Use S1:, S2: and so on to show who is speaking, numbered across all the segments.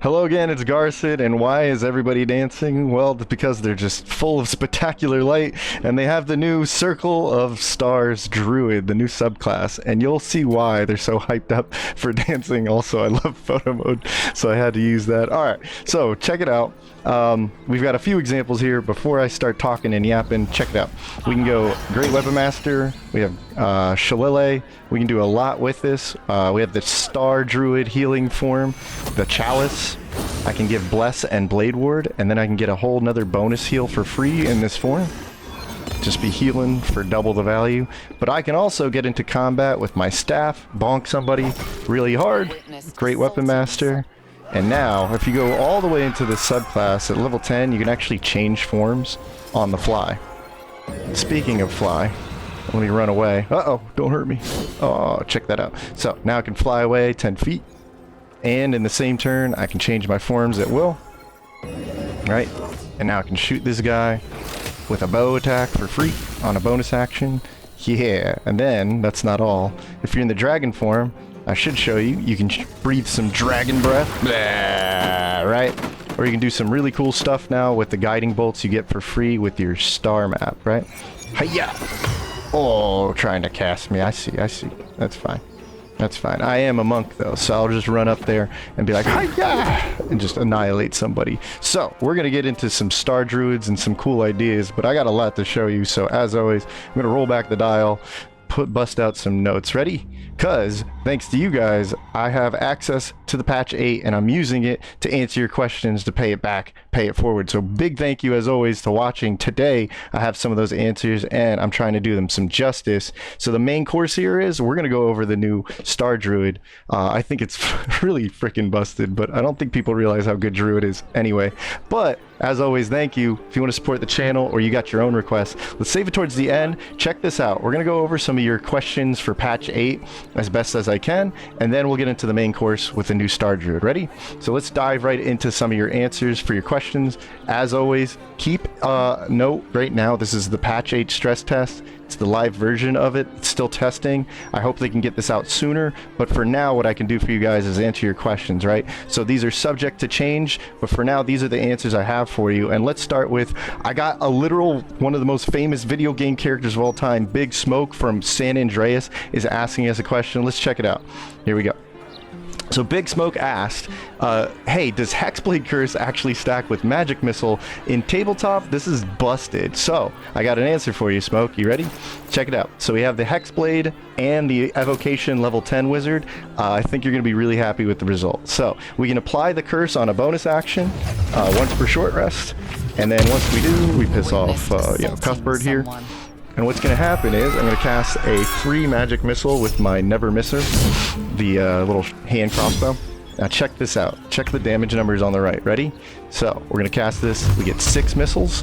S1: Hello again, it's Garson, and why is everybody dancing? Well, because they're just full of spectacular light, and they have the new Circle of Stars Druid, the new subclass, and you'll see why they're so hyped up for dancing. Also, I love photo mode, so I had to use that. Alright, so check it out. We've got a few examples here. Before I start talking and yapping, check it out. We can go Great Weapon Master, we have Shillelagh, we can do a lot with this. We have the Star Druid healing form, the Chalice. I can give Bless and Blade Ward, and then I can get a whole nother bonus heal for free in this form. Just be healing for double the value. But I can also get into combat with my staff, bonk somebody really hard. Great Weapon Master. And now, if you go all the way into the subclass at level 10, you can actually change forms on the fly. Speaking of fly, let me run away. Uh-oh, don't hurt me. Oh, check that out. So, now I can fly away 10 feet. And in the same turn, I can change my forms at will. Right? And now I can shoot this guy with a bow attack for free on a bonus action. Yeah, and then, that's not all. If you're in the dragon form, I should show you, you can breathe some dragon breath. Blah, right? Or you can do some really cool stuff now with the guiding bolts you get for free with your star map, right? Hiya! Oh, trying to cast me. I see. That's fine. That's fine. I am a monk though, so I'll just run up there and be like, hiya! And just annihilate somebody. So, we're gonna get into some star druids and some cool ideas, but I got a lot to show you, so as always, I'm gonna roll back the dial, bust out some notes. Ready? Because, thanks to you guys, I have access to the patch 8, and I'm using it to answer your questions, to pay it back, pay it forward. So big thank you, as always, to watching. Today, I have some of those answers, and I'm trying to do them some justice. So the main course here is, we're going to go over the new Star Druid. I think it's really freaking busted, but I don't think people realize how good Druid is anyway. But, as always, thank you. If you want to support the channel, or you got your own requests, let's save it towards the end. Check this out. We're going to go over some of your questions for patch 8 as best as I can, and then we'll get into the main course with the new Star Druid. Ready? So let's dive right into some of your answers for your questions. As always, keep note right now, this is the patch 8 stress test. It's the live version of it. It's still testing. I hope they can get this out sooner, but for now, what I can do for you guys is answer your questions, right? So these are subject to change, but for now, these are the answers I have for you. And let's start with, I got a literal, one of the most famous video game characters of all time, Big Smoke from San Andreas, is asking us a question. Let's check it out. Here we go. So Big Smoke asked, hey, does Hexblade Curse actually stack with Magic Missile in tabletop? This is busted. So, I got an answer for you, Smoke. You ready? Check it out. So we have the Hexblade and the Evocation level 10 wizard. I think you're going to be really happy with the result. So, we can apply the curse on a bonus action, once per short rest, and then once we do, we piss off, Cuthbert here. And what's going to happen is, I'm going to cast a free magic missile with my Never Misser, the little hand crossbow. Now check this out. Check the damage numbers on the right. Ready? So, we're going to cast this. We get 6 missiles.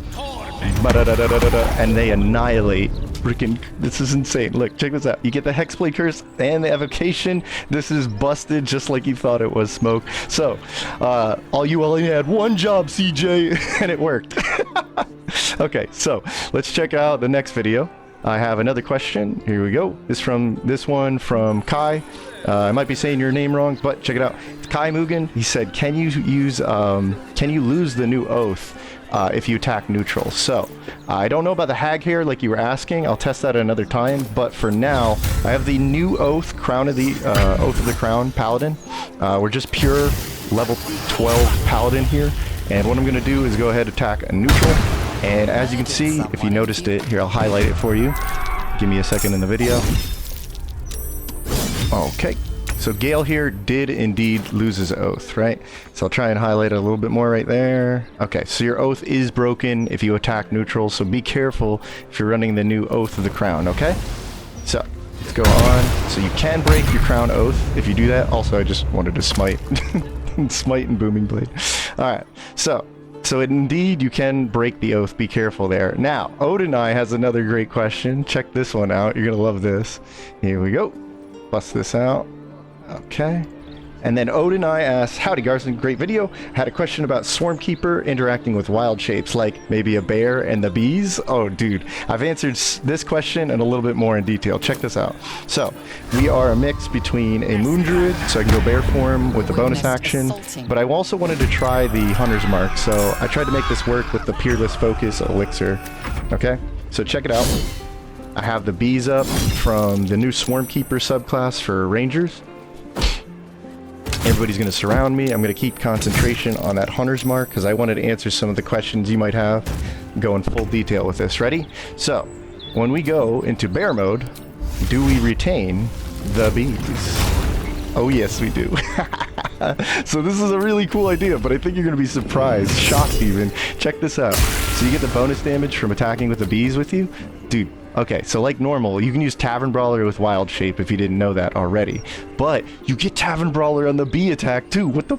S1: And they annihilate. Freaking, this is insane. Look, check this out. You get the Hexblade Curse and the Evocation. This is busted just like you thought it was, Smoke. So, you only had one job, CJ, and it worked. Okay, so let's check out the next video. I have another question. Here we go. This one from Kai. I might be saying your name wrong, but check it out. It's Kai Mugen. He said, can you lose the new oath if you attack neutral? So, I don't know about the hag hair like you were asking. I'll test that another time. But for now, I have the new oath, Oath of the Crown Paladin. We're just pure level 12 Paladin here. And what I'm going to do is go ahead and attack a neutral. And as you can see, if you noticed it, here I'll highlight it for you. Give me a second in the video. Okay, so Gale here did indeed lose his oath, right? So I'll try and highlight it a little bit more right there. Okay, so your oath is broken if you attack neutral, so be careful if you're running the new Oath of the Crown, okay? So, let's go on. So you can break your Crown Oath if you do that. Also, I just wanted to smite. Smite and Booming Blade. Alright, so indeed you can break the oath. Be careful there. Now, Odinai has another great question. Check this one out. You're gonna love this. Here we go. Bust this out. Okay. And then Odin I asked, howdy Garson, great video. Had a question about Swarmkeeper interacting with wild shapes, like maybe a bear and the bees. Oh, dude, I've answered this question and a little bit more in detail. Check this out. So, we are a mix between a moon druid, so I can go bear form with the bonus action, but I also wanted to try the Hunter's Mark, so I tried to make this work with the Peerless Focus Elixir. Okay, so check it out. I have the bees up from the new Swarmkeeper subclass for Rangers. Everybody's going to surround me. I'm going to keep concentration on that Hunter's Mark because I wanted to answer some of the questions you might have. Go in full detail with this. Ready? So, when we go into bear mode, do we retain the bees? Oh yes, we do. So this is a really cool idea, but I think you're going to be surprised, shocked even. Check this out. So you get the bonus damage from attacking with the bees with you? Dude, okay, so like normal, you can use Tavern Brawler with Wildshape if you didn't know that already. But you get Tavern Brawler on the bee attack too. What the?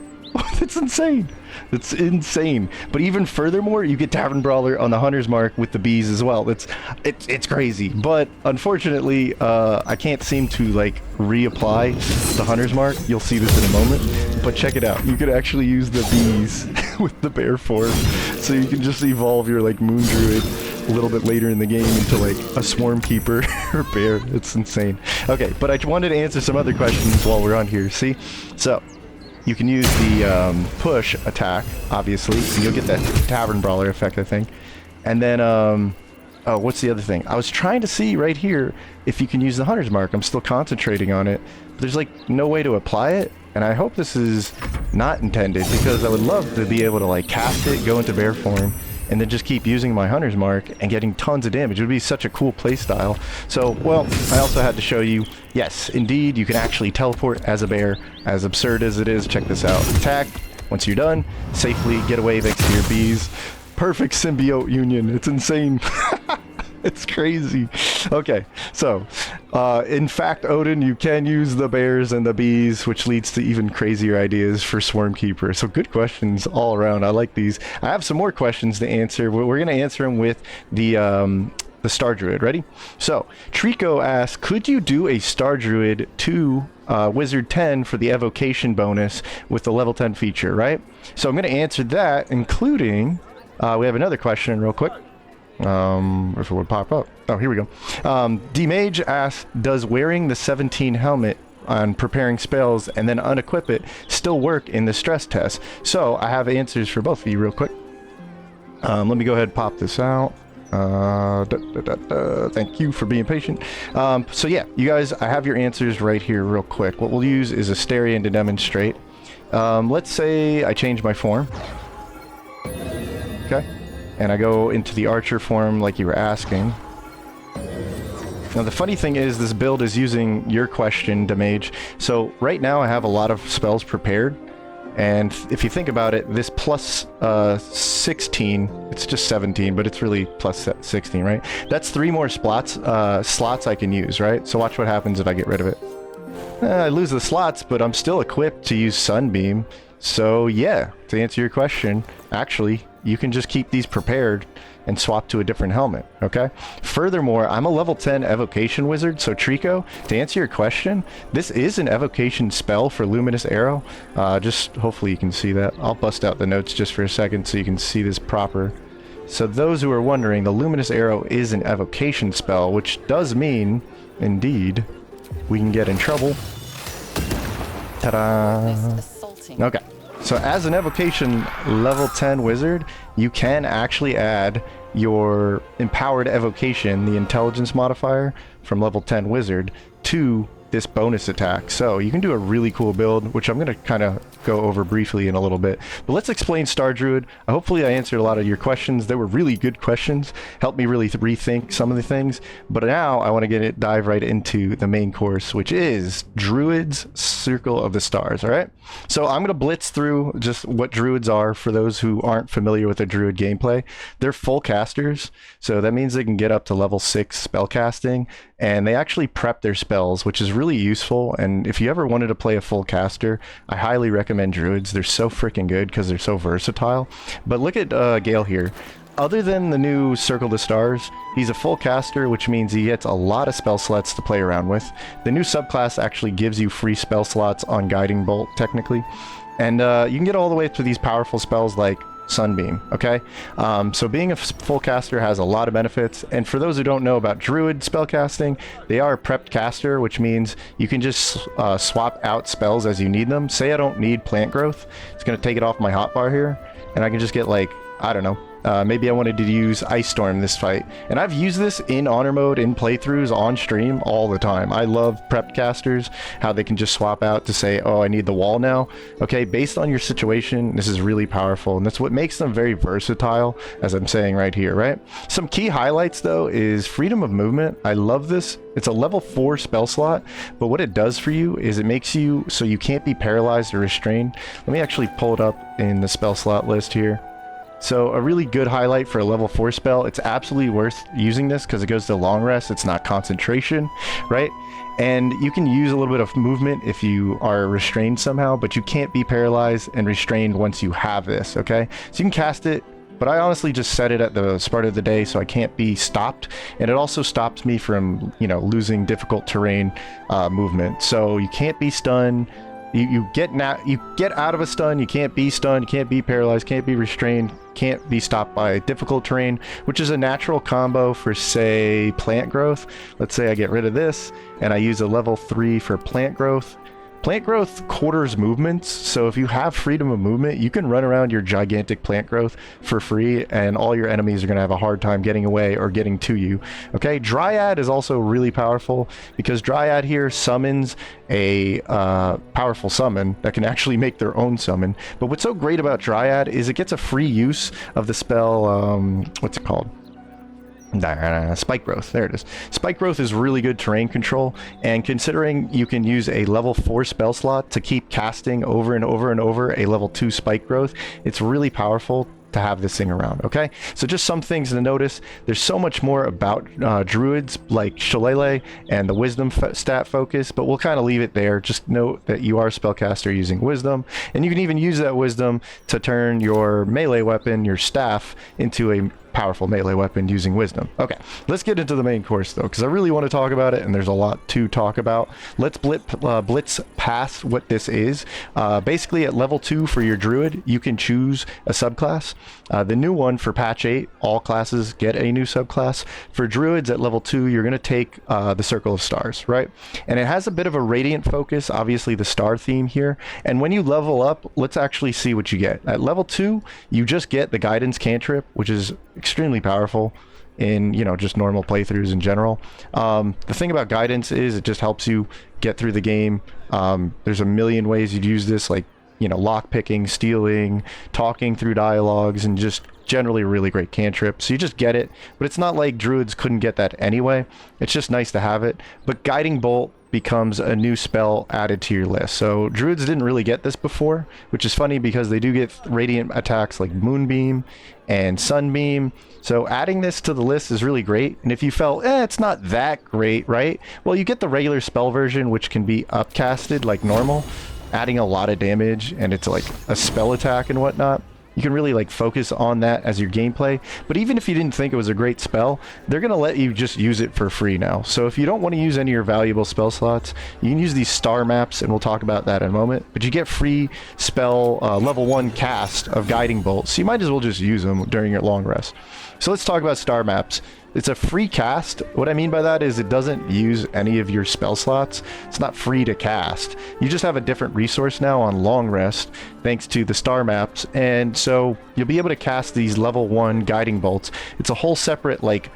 S1: That's insane. That's insane. But even furthermore, you get Tavern Brawler on the Hunter's Mark with the bees as well. It's crazy. But unfortunately, I can't seem to like reapply the Hunter's Mark. You'll see this in a moment. But check it out. You could actually use the bees with the bear form. So you can just evolve your like Moon Druid a little bit later in the game into like a Swarmkeeper or bear. It's insane. Okay, but I wanted to answer some other questions while we're on here. See? So you can use the push attack, obviously, and you'll get that Tavern Brawler effect, I think. And then, oh, what's the other thing? I was trying to see right here if you can use the Hunter's Mark. I'm still concentrating on it. But there's like no way to apply it, and I hope this is not intended because I would love to be able to like cast it, go into bear form, and then just keep using my Hunter's Mark and getting tons of damage. It would be such a cool playstyle. So, well, I also had to show you, yes, indeed, you can actually teleport as a bear, as absurd as it is. Check this out. Attack. Once you're done, safely get away thanks to your bees. Perfect symbiote union. It's insane. It's crazy. Okay, so, in fact, Odin, you can use the bears and the bees, which leads to even crazier ideas for Swarmkeeper. So good questions all around. I like these. I have some more questions to answer. We're going to answer them with the Star Druid. Ready? So, Trico asks, could you do a Star Druid to Wizard 10 for the evocation bonus with the level 10 feature, right? So I'm going to answer that, including, we have another question real quick. If it would pop up. Oh, here we go. D-Mage asks, does wearing the 17 helmet on preparing spells and then unequip it still work in the stress test? So I have answers for both of you real quick. Let me go ahead and pop this out. Thank you for being patient. So yeah, you guys, I have your answers right here real quick. What we'll use is Asterion to demonstrate. Let's say I change my form. Okay. And I go into the archer form like you were asking. Now the funny thing is this build is using your question, Damage. So right now I have a lot of spells prepared. And if you think about it, this plus 16, it's just 17, but it's really plus 16, right? That's 3 more slots I can use, right? So watch what happens if I get rid of it. I lose the slots, but I'm still equipped to use Sunbeam. So yeah, to answer your question, actually, you can just keep these prepared and swap to a different helmet, okay? Furthermore, I'm a level 10 evocation wizard, so Trico, to answer your question, this is an evocation spell for Luminous Arrow. Just hopefully you can see that. I'll bust out the notes just for a second so you can see this proper. So those who are wondering, the Luminous Arrow is an evocation spell, which does mean, indeed, we can get in trouble. Ta-da! Okay. So as an evocation level 10 wizard, you can actually add your empowered evocation, the intelligence modifier from level 10 wizard, to this bonus attack. So you can do a really cool build, which I'm going to kind of go over briefly in a little bit. But let's explain Star Druid. Hopefully I answered a lot of your questions. They were really good questions. Helped me really rethink some of the things. But now I want to dive right into the main course, which is Druids Circle of the Stars. All right. So I'm going to blitz through just what Druids are for those who aren't familiar with the Druid gameplay. They're full casters. So that means they can get up to level 6 spell casting. And they actually prep their spells, which is really useful. And if you ever wanted to play a full caster, I highly recommend Druids. They're so freaking good because they're so versatile. But look at Gale here. Other than the new Circle the Stars, he's a full caster, which means he gets a lot of spell slots to play around with. The new subclass actually gives you free spell slots on Guiding Bolt, technically. And you can get all the way to these powerful spells like Sunbeam, okay? So being a full caster has a lot of benefits, and for those who don't know about Druid spellcasting, they are a prepped caster, which means you can just swap out spells as you need them. Say I don't need plant growth, it's going to take it off my hotbar here, and I can just get like, I don't know, maybe I wanted to use Ice Storm this fight. And I've used this in honor mode, in playthroughs, on stream, all the time. I love prepped casters, how they can just swap out to say, oh, I need the wall now. Okay, based on your situation, this is really powerful. And that's what makes them very versatile, as I'm saying right here, right? Some key highlights, though, is freedom of movement. I love this. It's a level 4 spell slot, but what it does for you is it makes you so you can't be paralyzed or restrained. Let me actually pull it up in the spell slot list here. So a really good highlight for a level 4 spell. It's absolutely worth using this because it goes to long rest. It's not concentration, right? And you can use a little bit of movement if you are restrained somehow, but you can't be paralyzed and restrained once you have this, okay? So you can cast it, but I honestly just set it at the start of the day so I can't be stopped. And it also stops me from, you know, losing difficult terrain movement. So you can't be stunned. You get out of a stun, you can't be stunned, you can't be paralyzed, can't be restrained, can't be stopped by difficult terrain, which is a natural combo for, say, plant growth. Let's say I get rid of this and I use a level 3 for plant growth. Plant growth quarters movements, so if you have freedom of movement, you can run around your gigantic plant growth for free, and all your enemies are going to have a hard time getting away or getting to you. Okay, Dryad is also really powerful, because Dryad here summons a powerful summon that can actually make their own summon. But what's so great about Dryad is it gets a free use of the spell, what's it called? Spike growth. There it is. Spike growth is really good terrain control, and considering you can use a level 4 spell slot to keep casting over and over and over a level 2 spike growth, it's really powerful to have this thing around. Okay, so just some things to notice. There's so much more about druids like Shillelagh and the wisdom stat focus, but we'll kind of leave it there. Just note that you are a spellcaster using wisdom, and you can even use that wisdom to turn your melee weapon, your staff, into a powerful melee weapon using wisdom. Okay, let's get into the main course though, because I really want to talk about it, and there's a lot to talk about. Let's blitz past what this is. Basically, at level 2 for your druid, you can choose a subclass. The new one for patch 8, all classes get a new subclass. For druids at level 2, you're going to take the Circle of Stars, right? And it has a bit of a radiant focus, obviously the star theme here. And when you level up, let's actually see what you get. At level 2, you just get the guidance cantrip, which is extremely powerful in, you know, just normal playthroughs in general. The thing about guidance is it just helps you get through the game. There's a million ways you'd use this, like, you know, lock picking, stealing, talking through dialogues, and just generally really great cantrip. So you just get it, but it's not like druids couldn't get that anyway. It's just nice to have it. But Guiding Bolt becomes a new spell added to your list. So druids didn't really get this before, which is funny because they do get radiant attacks like Moonbeam and Sunbeam. So adding this to the list is really great. And if you felt, it's not that great, right? Well, you get the regular spell version, which can be upcasted like normal, adding a lot of damage, and it's like a spell attack and whatnot. You can really like focus on that as your gameplay. But even if you didn't think it was a great spell, they're going to let you just use it for free now. So if you don't want to use any of your valuable spell slots, you can use these star maps, and we'll talk about that in a moment. But you get free spell level 1 cast of Guiding Bolt, so you might as well just use them during your long rest. So let's talk about star maps. It's a free cast. What I mean by that is it doesn't use any of your spell slots. It's not free to cast. You just have a different resource now on long rest thanks to the star maps, and so you'll be able to cast these level 1 guiding bolts. It's a whole separate like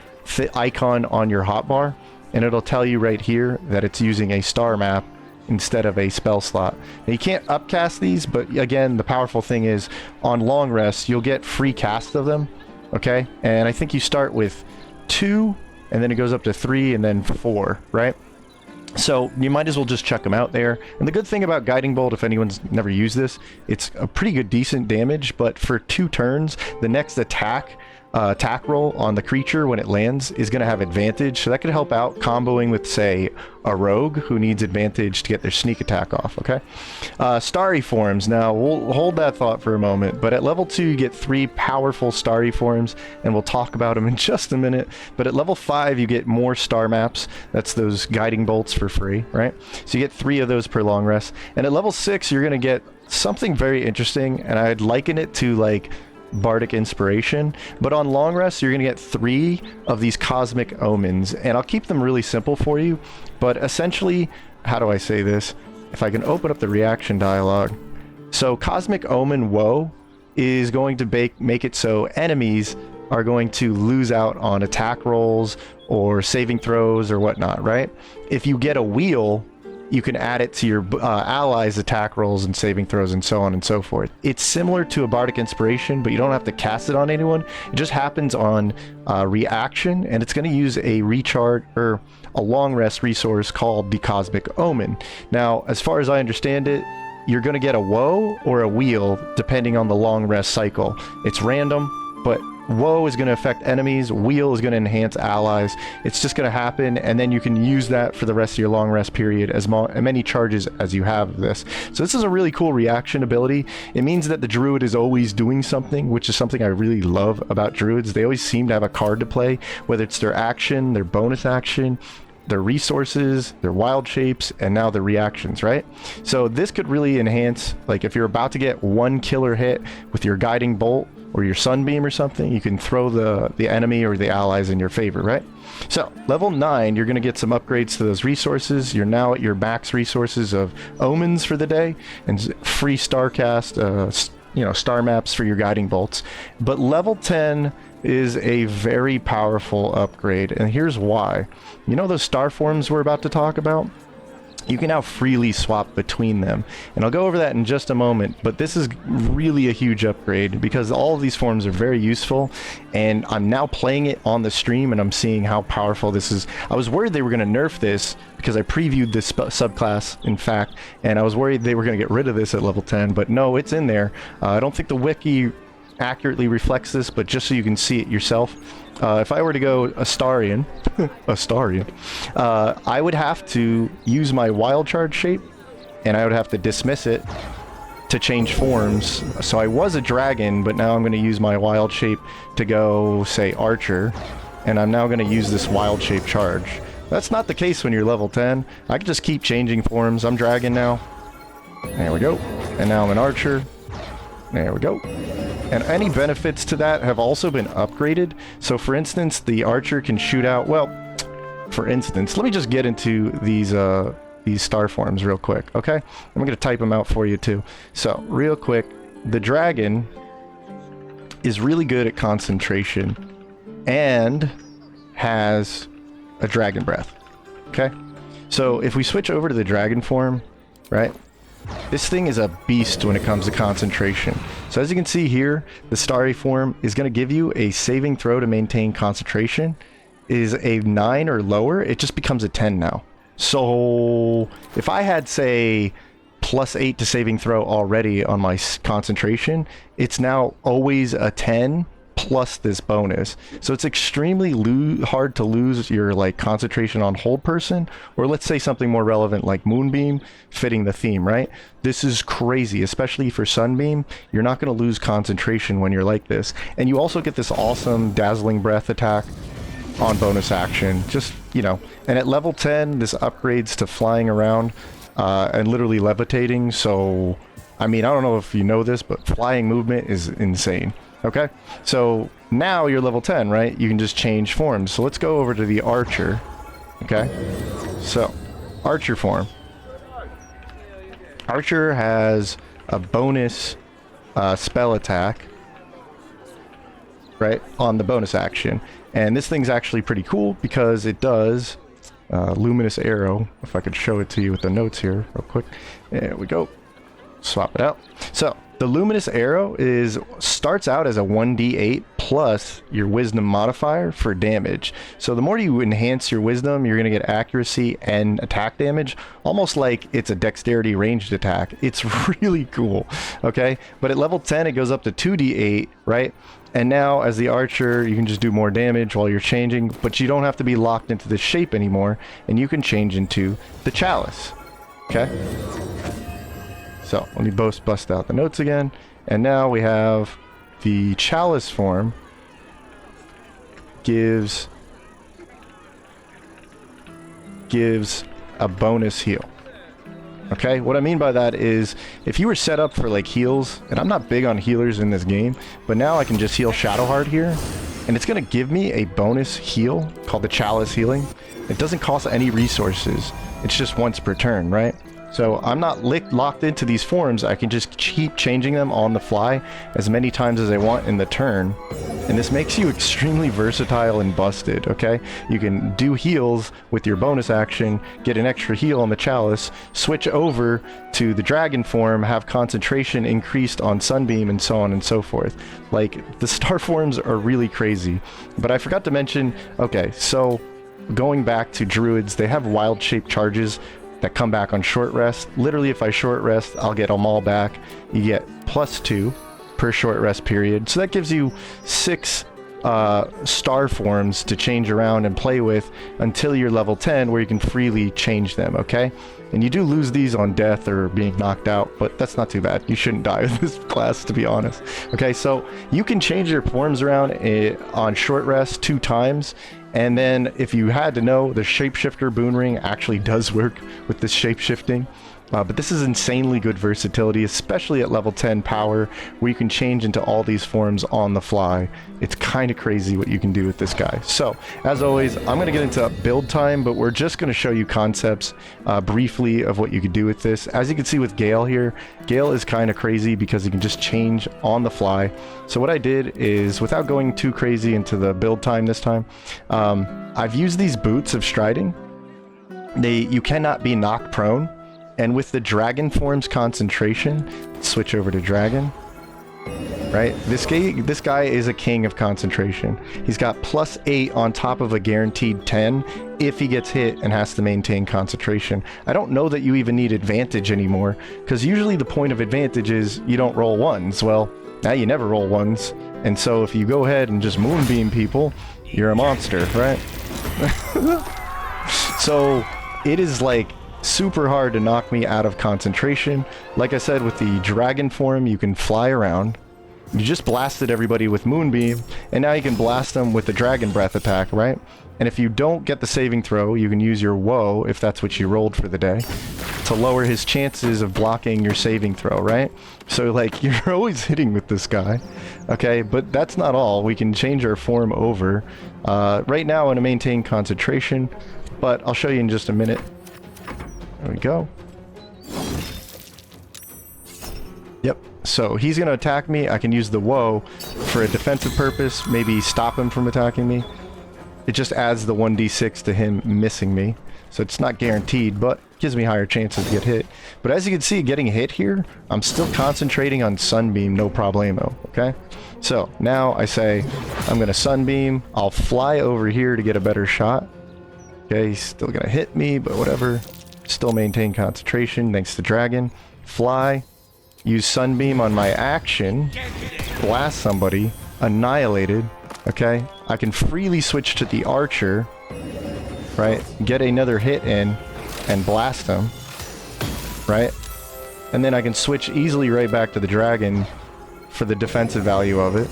S1: icon on your hotbar, and it'll tell you right here that it's using a star map instead of a spell slot. Now, you can't upcast these, but again, the powerful thing is on long rest you'll get free cast of them. Okay, and I think you start with 2, and then it goes up to 3, and then 4, right? So you might as well just check them out there. And the good thing about Guiding Bolt, if anyone's never used this, it's a pretty good decent damage, but for 2 turns, the next attack attack roll on the creature when it lands is going to have advantage. So that could help out comboing with, say, a rogue who needs advantage to get their sneak attack off, okay? Starry forms. Now, we'll hold that thought for a moment, but at level 2 you get 3 powerful starry forms, and we'll talk about them in just a minute. But at level 5 you get more star maps. That's those guiding bolts for free, right? So you get 3 of those per long rest. And at level 6 you're going to get something very interesting, and I'd liken it to like Bardic Inspiration, but on long rest you're gonna get 3 of these cosmic omens, and I'll keep them really simple for you. But essentially, how do I say this? If I can open up the reaction dialogue. So Cosmic Omen Woe is going to make it so enemies are going to lose out on attack rolls or saving throws or whatnot, right? If you get a wheel, you can add it to your allies' attack rolls and saving throws and so on and so forth. It's similar to a Bardic Inspiration, but you don't have to cast it on anyone. It just happens on reaction, and it's going to use a recharge or a long rest resource called the Cosmic Omen. Now, as far as I understand it, you're going to get a woe or a wheel depending on the long rest cycle. It's random, but woe is going to affect enemies, wheel is going to enhance allies. It's just going to happen, and then you can use that for the rest of your long rest period as many charges as you have of this. So this is a really cool reaction ability. It means that the Druid is always doing something, which is something I really love about Druids. They always seem to have a card to play, whether it's their action, their bonus action, their resources, their wild shapes, and now their reactions, right? So this could really enhance, like if you're about to get one killer hit with your guiding bolt or your sunbeam or something, you can throw the enemy or the allies in your favor, right? So level 9, you're going to get some upgrades to those resources. You're now at your max resources of omens for the day and free starcast, star maps for your guiding bolts. But level 10 is a very powerful upgrade, and here's why. You know those star forms we're about to talk about? You can now freely swap between them, and I'll go over that in just a moment. But this is really a huge upgrade because all of these forms are very useful, and I'm now playing it on the stream and I'm seeing how powerful this is. I was worried they were going to nerf this because I previewed this subclass, in fact, and I was worried they were going to get rid of this at level 10, but no, it's in there. I don't think the wiki accurately reflects this, but just so you can see it yourself, if I were to go Astarian, I would have to use my wild charge shape, and I would have to dismiss it to change forms. So I was a dragon, but now I'm going to use my wild shape to go, say, archer, and I'm now going to use this wild shape charge. That's not the case when you're level 10. I can just keep changing forms. I'm dragon now. There we go. And now I'm an archer. There we go. And any benefits to that have also been upgraded. So for instance, the archer can shoot out, well, for instance, let me just get into these star forms real quick, okay? I'm going to type them out for you too. So real quick, the dragon is really good at concentration and has a dragon breath, okay? So if we switch over to the dragon form, right? This thing is a beast when it comes to concentration. So as you can see here, the starry form is going to give you a saving throw to maintain concentration. Is a 9 or lower, it just becomes a 10 now. So if I had, say, +8 to saving throw already on my concentration, it's now always a 10 plus this bonus. So it's extremely hard to lose your concentration on hold person, or let's say something more relevant like moonbeam, fitting the theme, right? This is crazy, especially for sunbeam. You're not going to lose concentration when you're like this, and you also get this awesome dazzling breath attack on bonus action, just, and at level 10 this upgrades to flying around and literally levitating. So I mean, I don't know if you know this, but flying movement is insane. Okay, so now you're level 10, right? You can just change forms. So let's go over to the archer. Okay, so archer form. Archer has a bonus spell attack, right, on the bonus action. And this thing's actually pretty cool because it does luminous arrow. If I could show it to you with the notes here real quick. There we go. Swap it out. So the luminous arrow starts out as a 1d8 plus your wisdom modifier for damage. So the more you enhance your wisdom, you're going to get accuracy and attack damage, almost like it's a dexterity ranged attack. It's really cool, okay? But at level 10, it goes up to 2d8, right? And now, as the archer, you can just do more damage while you're changing, but you don't have to be locked into this shape anymore, and you can change into the chalice, okay? So, let me bust out the notes again, and now we have the chalice form gives a bonus heal. Okay, what I mean by that is if you were set up for like heals, and I'm not big on healers in this game, but now I can just heal Shadowheart here, and it's going to give me a bonus heal called the Chalice Healing. It doesn't cost any resources, it's just once per turn, right? So I'm not locked into these forms. I can just keep changing them on the fly as many times as I want in the turn. And this makes you extremely versatile and busted, okay? You can do heals with your bonus action, get an extra heal on the chalice, switch over to the dragon form, have concentration increased on Sunbeam, and so on and so forth. Like, the star forms are really crazy. But I forgot to mention, okay, so going back to Druids, they have Wildshape charges that come back on short rest. Literally, if I short rest, I'll get them all back. You get +2 per short rest period. So that gives you 6 star forms to change around and play with until you're level 10, where you can freely change them, okay? And you do lose these on death or being knocked out, but that's not too bad. You shouldn't die with this class, to be honest. Okay, so you can change your forms around on short rest 2 times. And then, if you had to know, the Shapeshifter Boon Ring actually does work with this shapeshifting. But this is insanely good versatility, especially at level 10 power, where you can change into all these forms on the fly. It's kind of crazy what you can do with this guy. So, as always, I'm going to get into build time, but we're just going to show you concepts briefly of what you could do with this. As you can see with Gale here, Gale is kind of crazy because you can just change on the fly. So what I did is, without going too crazy into the build time this time, I've used these boots of striding. You cannot be knocked prone. And with the dragon form's concentration, switch over to dragon, right? This guy is a king of concentration. He's got +8 on top of a guaranteed 10 if he gets hit and has to maintain concentration. I don't know that you even need advantage anymore, because usually the point of advantage is you don't roll ones. Well, now you never roll ones. And so if you go ahead and just moonbeam people, you're a monster, right? So it is like super hard to knock me out of concentration. Like I said, with the dragon form, you can fly around. You just blasted everybody with Moonbeam, and now you can blast them with the Dragon Breath attack, right? And if you don't get the saving throw, you can use your Woe, if that's what you rolled for the day, to lower his chances of blocking your saving throw, right? So, like, you're always hitting with this guy, okay? But that's not all. We can change our form over. Right now, I'm going to maintain concentration, but I'll show you in just a minute. There we go. Yep. So he's going to attack me. I can use the Woe for a defensive purpose. Maybe stop him from attacking me. It just adds the 1d6 to him missing me. So it's not guaranteed, but gives me higher chances to get hit. But as you can see, getting hit here, I'm still concentrating on Sunbeam, no problemo, okay? So now I say, I'm going to Sunbeam. I'll fly over here to get a better shot. Okay, he's still going to hit me, but whatever. Still maintain concentration thanks to Dragon. Fly. Use Sunbeam on my action. Blast somebody. Annihilated. Okay. I can freely switch to the Archer. Right. Get another hit in. And blast him. Right. And then I can switch easily right back to the Dragon for the defensive value of it.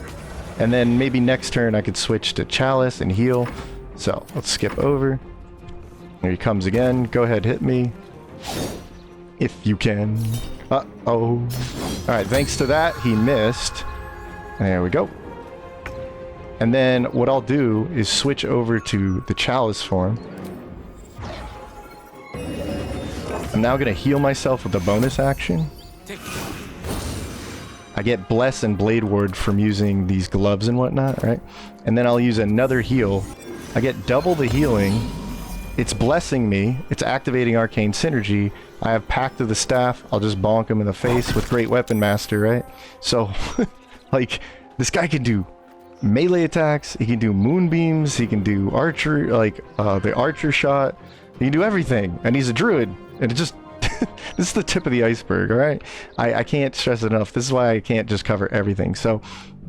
S1: And then maybe next turn I could switch to Chalice and heal. So let's skip over. Here he comes again. Go ahead, hit me. If you can. Uh-oh. Alright, thanks to that, he missed. There we go. And then what I'll do is switch over to the Chalice form. I'm now going to heal myself with a bonus action. I get Bless and Blade Ward from using these gloves and whatnot, right? And then I'll use another heal. I get double the healing. It's blessing me. It's activating Arcane Synergy. I have Pact of the Staff. I'll just bonk him in the face with Great Weapon Master, right? So, like, this guy can do melee attacks, he can do moonbeams, he can do archer, like the archer shot, he can do everything, and he's a druid, and it just this is the tip of the iceberg. All right, I can't stress it enough. This is why I can't just cover everything. So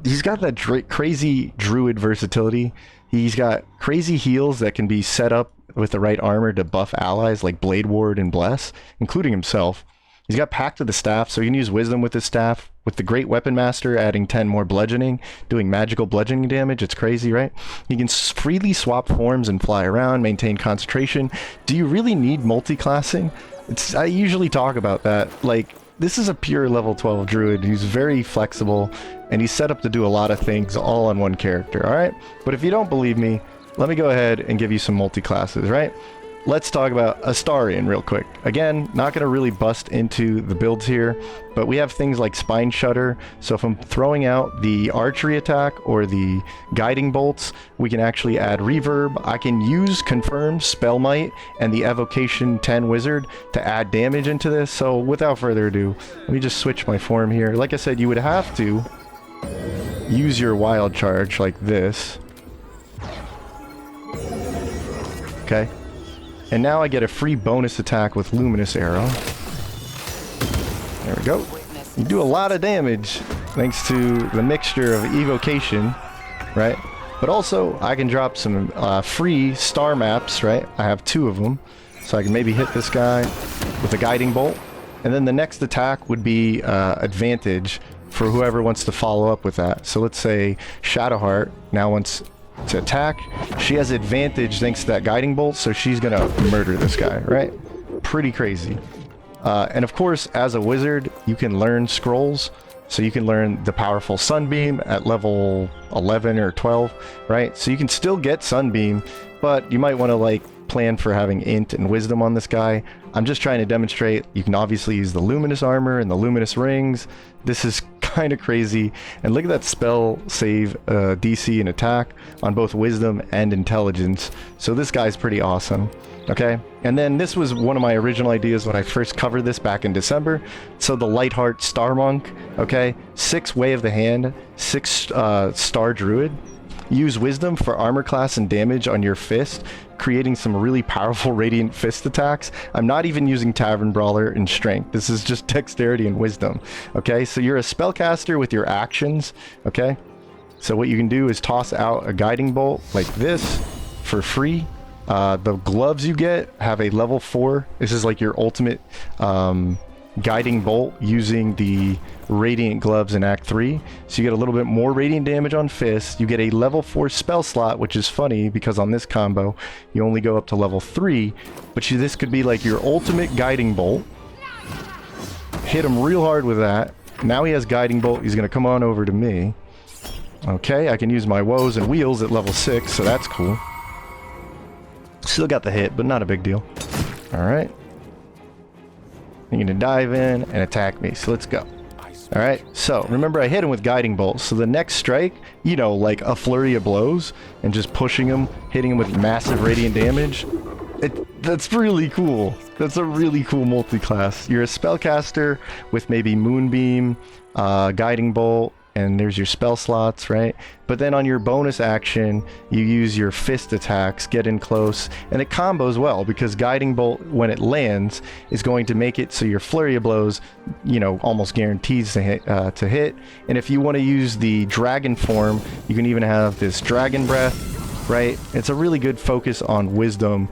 S1: he's got that crazy druid versatility. He's got crazy heals that can be set up with the right armor to buff allies like Blade Ward and Bless, including himself. He's got Pact of the Staff, so he can use Wisdom with his staff. With the Great Weapon Master, adding 10 more bludgeoning, doing magical bludgeoning damage. It's crazy, right? He can freely swap forms and fly around, maintain concentration. Do you really need multiclassing? I usually talk about that. Like, this is a pure level 12 druid who's very flexible, and he's set up to do a lot of things all on one character, alright? But if you don't believe me, let me go ahead and give you some multi-classes, right? Let's talk about Astarion real quick. Again, not going to really bust into the builds here, but we have things like Spine Shudder. So if I'm throwing out the archery attack or the guiding bolts, we can actually add reverb. I can use Confirm, Spell Might, and the Evocation 10 Wizard to add damage into this. So without further ado, let me just switch my form here. Like I said, you would have to use your wild charge like this. Okay. And now I get a free bonus attack with Luminous Arrow. There we go. You do a lot of damage thanks to the mixture of evocation, right? But also, I can drop some free star maps, right? I have 2 of them. So I can maybe hit this guy with a guiding bolt. And then the next attack would be advantage for whoever wants to follow up with that. So let's say Shadowheart now wants to attack. She has advantage thanks to that guiding bolt, so she's gonna murder this guy, right? Pretty crazy. And of course, as a wizard, you can learn scrolls. So you can learn the powerful Sunbeam at level 11 or 12, right? So you can still get Sunbeam, but you might want to like plan for having Int and Wisdom on this guy. I'm just trying to demonstrate you can obviously use the Luminous Armor and the Luminous Rings. This is kind of crazy. And look at that spell save DC and attack on both Wisdom and Intelligence. So this guy's pretty awesome. Okay, and then this was one of my original ideas when I first covered this back in December. So the Lightheart Star Monk, okay, 6 Way of the Hand, 6 Star Druid. Use Wisdom for armor class and damage on your fist, creating some really powerful Radiant Fist attacks. I'm not even using Tavern Brawler and Strength. This is just Dexterity and Wisdom. Okay, so you're a spellcaster with your actions. Okay, so what you can do is toss out a Guiding Bolt like this for free. The gloves you get have a level 4. This is like your ultimate guiding bolt using the Radiant Gloves in Act 3. So you get a little bit more radiant damage on fists. You get a level 4 spell slot, which is funny because on this combo you only go up to level 3. But this could be like your ultimate guiding bolt. Hit him real hard with that. Now he has guiding bolt. He's going to come on over to me. Okay, I can use my woes and wheels at level 6, so that's cool. Still got the hit, but not a big deal. Alright. You're going to dive in and attack me, so let's go. Alright, so remember I hit him with Guiding Bolt, so the next strike, you know, like a flurry of blows, and just pushing him, hitting him with massive radiant damage. That's really cool. That's a really cool multi-class. You're a spellcaster with maybe Moonbeam, Guiding Bolt, and there's your spell slots, right? But then on your bonus action, you use your fist attacks, get in close, and it combos well because Guiding Bolt, when it lands, is going to make it so your flurry of blows, you know, almost guarantees to hit. And if you want to use the dragon form, you can even have this dragon breath, right? It's a really good focus on wisdom,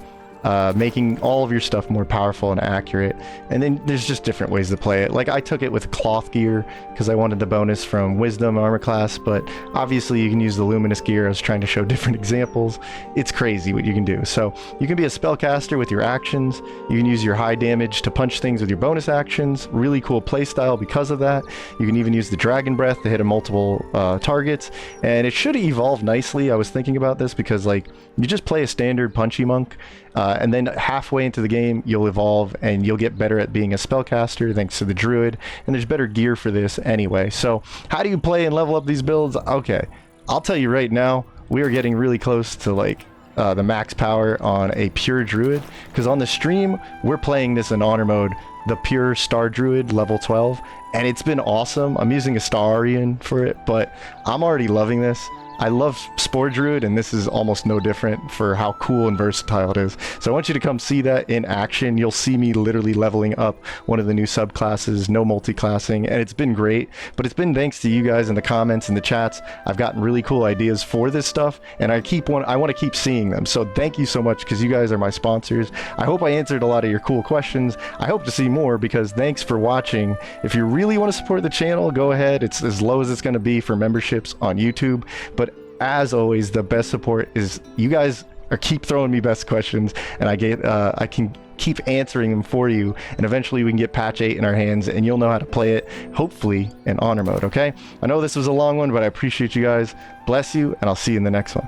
S1: making all of your stuff more powerful and accurate. And then there's just different ways to play it. Like I took it with cloth gear because I wanted the bonus from wisdom armor class, but obviously you can use the luminous gear. I was trying to show different examples. It's crazy what you can do. So you can be a spellcaster with your actions. You can use your high damage to punch things with your bonus actions. Really cool playstyle because of that. You can even use the dragon breath to hit a multiple targets, and it should evolve nicely. I was thinking about this because like you just play a standard punchy monk, and then halfway into the game you'll evolve and you'll get better at being a spellcaster thanks to the druid, and there's better gear for this anyway. So how do you play and level up these builds? Okay, I'll tell you right now, we are getting really close to like the max power on a pure druid, because on the stream we're playing this in honor mode, the pure star druid level 12, and it's been awesome. I'm using Astarion for it, but I'm already loving this. I love Spore Druid, and this is almost no different for how cool and versatile it is. So I want you to come see that in action. You'll see me literally leveling up one of the new subclasses, no multiclassing, and it's been great. But it's been thanks to you guys in the comments and the chats. I've gotten really cool ideas for this stuff, and I want to keep seeing them. So thank you so much, because you guys are my sponsors. I hope I answered a lot of your cool questions. I hope to see more, because thanks for watching. If you really want to support the channel, go ahead. It's as low as it's going to be for memberships on YouTube. But as always, the best support is you guys keep throwing me best questions, and I can keep answering them for you, and eventually we can get patch 8 in our hands and you'll know how to play it, hopefully in honor mode. Okay, I know this was a long one, but I appreciate you guys. Bless you, and I'll see you in the next one.